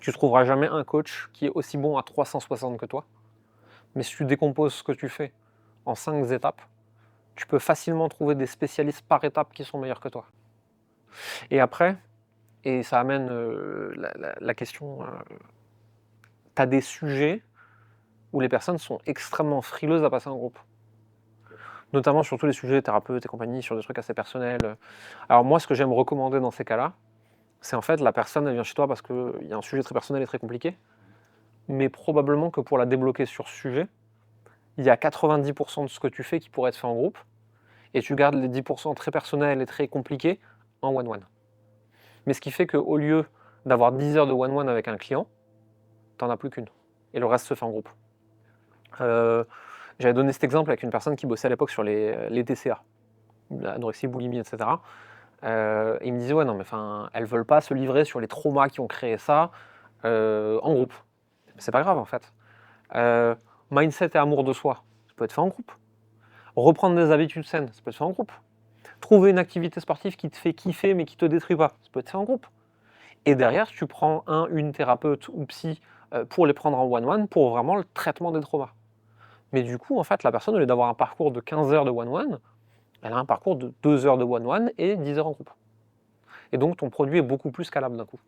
Tu ne trouveras jamais un coach qui est aussi bon à 360 que toi. Mais si tu décomposes ce que tu fais en 5 étapes, tu peux facilement trouver des spécialistes par étape qui sont meilleurs que toi. Et après, et ça amène la question, tu as des sujets où les personnes sont extrêmement frileuses à passer en groupe. Notamment sur tous les sujets thérapeutes et compagnie, sur des trucs assez personnels. Alors moi, ce que j'aime recommander dans ces cas-là, c'est en fait la personne, elle vient chez toi parce qu'il y a un sujet très personnel et très compliqué, mais probablement que pour la débloquer sur ce sujet, il y a 90% de ce que tu fais qui pourrait être fait en groupe, et tu gardes les 10% très personnels et très compliqués en one-one. Mais ce qui fait qu'au lieu d'avoir 10 heures de one-one avec un client, t'en as plus qu'une, et le reste se fait en groupe. J'avais donné cet exemple avec une personne qui bossait à l'époque sur les TCA, l'anorexie, boulimie, etc. Et il me disait, ouais, non, mais enfin, elles veulent pas se livrer sur les traumas qui ont créé ça en groupe. C'est pas grave en fait. Mindset et amour de soi, ça peut être fait en groupe. Reprendre des habitudes saines, ça peut être fait en groupe. Trouver une activité sportive qui te fait kiffer mais qui te détruit pas, ça peut être fait en groupe. Et derrière, tu prends une thérapeute ou psy pour les prendre en one-one pour vraiment le traitement des traumas. Mais du coup, en fait, la personne, au lieu d'avoir un parcours de 15 heures de one-one, elle a un parcours de 2 heures de one-one et 10 heures en groupe. Et donc, ton produit est beaucoup plus scalable d'un coup.